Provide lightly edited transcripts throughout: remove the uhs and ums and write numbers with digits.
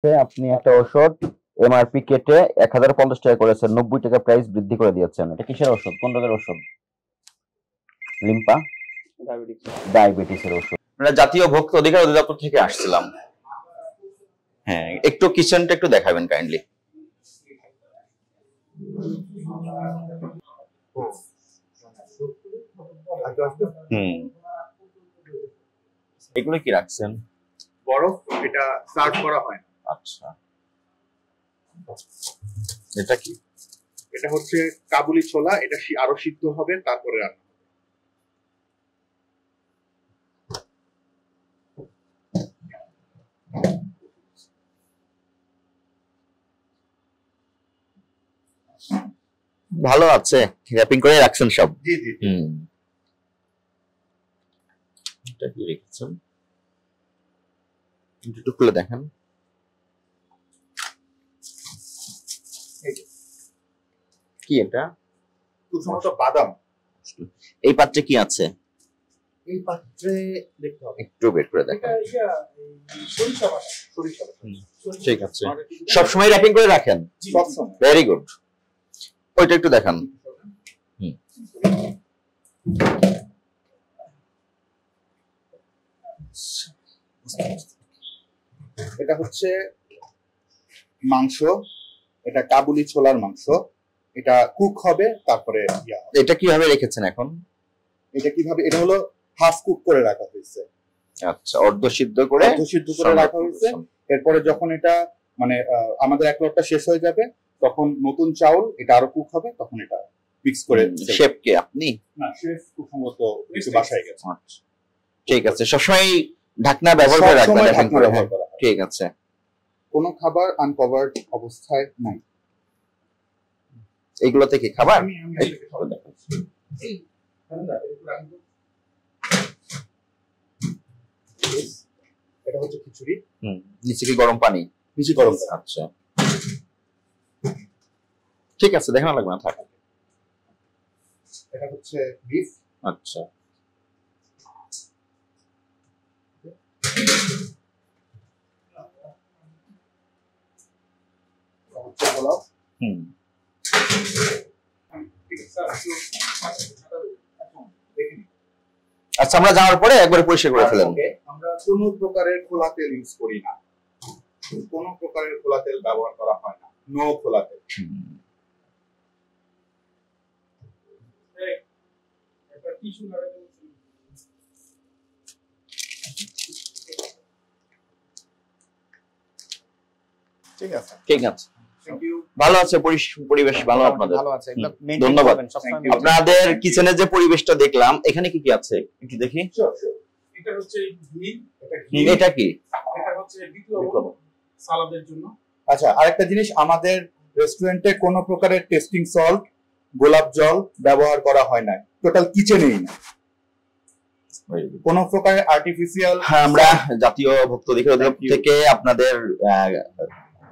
আপনি একটা ওষুধ এমআরপি কেটে 1050 টাকা করেছেন, 90 টাকা প্রাইস বৃদ্ধি করে দিয়েছেন। এটা কিসের ওষুধ, কোন রোগের ওষুধ? লিম্পা ডায়াবেটিসের ওষুধ। আমরা জাতীয় ভোক্তা অধিকার অধিদপ্তর থেকে আসছিলাম। হ্যাঁ, একটু কিচেনটা একটু দেখাবেন কাইন্ডলি। এগুলো কি রাখছেন? বরফ, এটা সার্ভ করা হয়। আচ্ছা, এটা কি? এটা হচ্ছে কাবুলি ছোলা, এটা আরো সিদ্ধ হবে তারপরে রান্না। ভালো আছে, র্যাপিং করে রাখছেন সব? জি জি। এটা কি রেখেছেন একটু খুলে দেখেন। কি এটা? খুব সম্ভবত বাদাম। এই পাত্রে কি আছে? এই পাত্রে দেখতে হবে, একটু বের করে দেখেন। সরিষা বাটা। ঠিক আছে, সব সময় র্যাপিং করে রাখেন? সবসময়। Very good. ওইটা একটু দেখান। এটা হচ্ছে মাংস, এটা কাবুলি ছোলার মাংস, এটা কুক হবে তারপরে এটা কিভাবে রেখেছেন এখন? এটা কিভাবে, এটা হলো হাফ কুক করে রাখা হয়েছে। আচ্ছা, অর্ধ সিদ্ধ করে রাখা হয়েছে। এরপরে যখন এটা মানে আমাদের এক লটটা শেষ হয়ে যাবে, তখন নতুন চাউল, এটা আরো কুক হবে, তখন এটা মিক্স করে। শেফ কে আপনি? না, শেফ খুব সম্ভবত একটু বাসায় গেছে। ঠিক আছে, সবসময় ঢাকনা ব্যবহার করে রাখবেন। ঠিক আছে। কোনো খাবার আনকভার্ড অবস্থায় নাই। এইগুলোতে কি খাবার? এটা হচ্ছে খিচুড়ি। নিচে কি গরম পানি? নিচে গরম। আচ্ছা, ঠিক আছে, দেখানো লাগবে না, থাক। এটা হচ্ছে বিফ। আচ্ছা, পোলাও। আচ্ছা, আমরা যাওয়ার পরে একবার পরিষ্কার করে ফেলেন। আমরা কোনো প্রকারের খোলা তেল ইউজ করি না, কোনো প্রকারের খোলা তেল ব্যবহার করা হয় না, নো খোলা তেল। ঠিক আছে, ঠিক আছে, ভালো আছে পরিবেশ? ভালো আপনাদের? ভালো আছে, ধন্যবাদ। আপনাদের কিচেনের যে পরিবেশটা দেখলাম, এখানে কি কি আছে একটু দেখি। এটা হচ্ছে ঘি। এটা কি? এটা হচ্ছে বিপ্লব সালাদের জন্য। আচ্ছা, আরেকটা জিনিস, আমাদের রেস্টুরেন্টে কোনো প্রকারের টেস্টিং সল্ট, গোলাপ জল ব্যবহার করা হয় না, টোটাল কিচেনেই না কোনো প্রকারের আর্টিফিশিয়াল। হ্যাঁ, আমরা জাতীয় ভোক্তা অধিকার অধিদপ্তর থেকে আপনাদের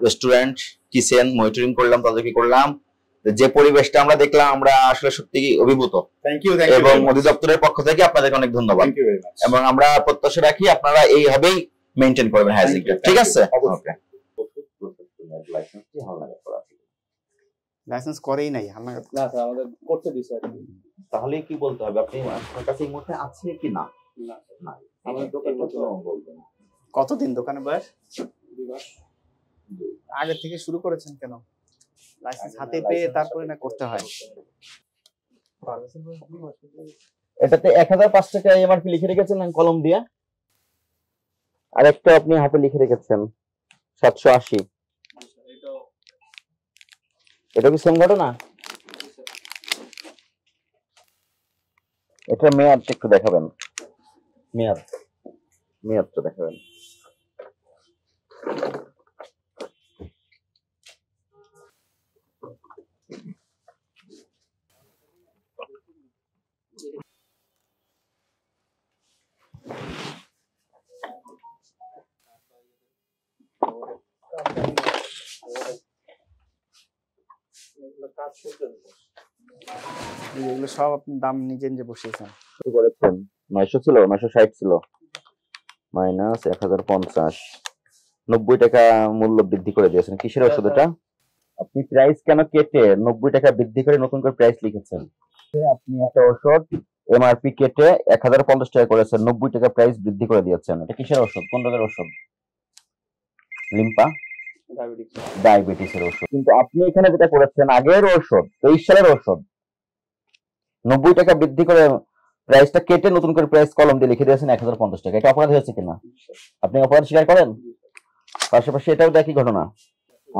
রেস্টুরেন্ট কিচেন মনিটরিং করলাম, তাদেরকে করলাম। যে পরিবেশটা আমরা দেখলাম, আমরা আসলে সত্যি অভিভূত। Thank you. এবং অধিদপ্তরের পক্ষ থেকে আপনাদেরকে অনেক ধন্যবাদ। এবং আমরা প্রত্যাশা রাখি আপনারা এইভাবেই মেইনটেইন করবেন হাইজিনটা। ঠিক আছে? ওকে। লাইসেন্স করেই নাই, হালনাগাদ। না স্যার, আমাদের করতে দিছে আর কি। তাহলে কি বলতে হবে, আপনি আপনার কাছে এই মুহূর্তে আছে কি না? না, আমাদের দোকান বলবেন। কতদিন দোকানে বয়স? 2 মাস। আগে থেকে শুরু করেছেন কেন? লাইসেন্স হাতে পেয়ে তারপরে না করতে হয়। এটাতে 1005 টাকা এমআরপি লিখে রেখেছেন কলম দিয়ে, আর একটা আপনি হাতে লিখে রেখেছেন 780। এটা কি সেম ঘটনা? এটা মেয়াদ একটু দেখাবেন, মেয়াদটা দেখাবেন। এগুলো সব আপনি দাম নিজে নিজে বসিয়েছেন। করেছেন 900 ছিল, 960 ছিল, মাইনাস 1050। 90 টাকা মূল্য বৃদ্ধি করে দিয়েছেন। কিসের ওষুধ এটা? আপনি প্রাইস কেন কেটে 90 টাকা বৃদ্ধি করে নতুন করে প্রাইস লিখেছেন? আপনি একটা ওষুধ এমআরপি কেটে 1050 টাকা করেছেন, 90 টাকা প্রাইস বৃদ্ধি করে দিয়েছেন। এটা কিসের ওষুধ? কোন রোগের ওষুধ? লিম্পা ডায়াবেটিসের ওষুধ। কিন্তু আপনি এখানে যেটা করেছেন আগের ওষুধ 23 সালের ওষুধ 90 টাকা বৃদ্ধি করে প্রাইসটা কেটে নতুন করে প্রাইস কলম দিয়ে লিখে দিয়েছেন 1050 টাকা। এটা অপরাধ হয়েছে কিনা? আপনি অপরাধ স্বীকার করেন? পাশাপাশি এটাও একই ঘটনা।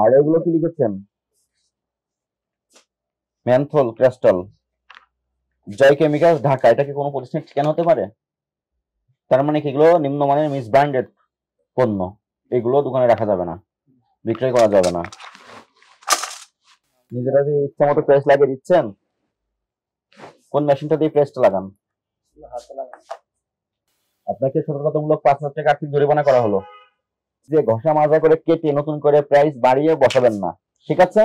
আর এগুলো কি লিখেছেন? ম্যানথল ক্রিস্টাল জয় কেমিক্যাল ঢাকা। এটা কি কোনো প্রতিষ্ঠানের ঠিকানা হতে পারে? তার মানে কি এগুলো নিম্নমানের মিস ব্র্যান্ডেড পণ্য, এগুলো দোকানে রাখা যাবে না, বিক্রয় করা যাবে না। নিজেরা যে ইচ্ছা মতো প্রেস লাগিয়ে দিচ্ছেন, কোন মেশিনটা দিয়ে প্রেসটা লাগান? আপনাকে সতর্কতামূলক 5,000 টাকা আর্থিক জরিমানা করা হলো। যে ঘষা মাজা করে কেটে নতুন করে প্রাইস বাড়িয়ে বসাবেন না, ঠিক আছে?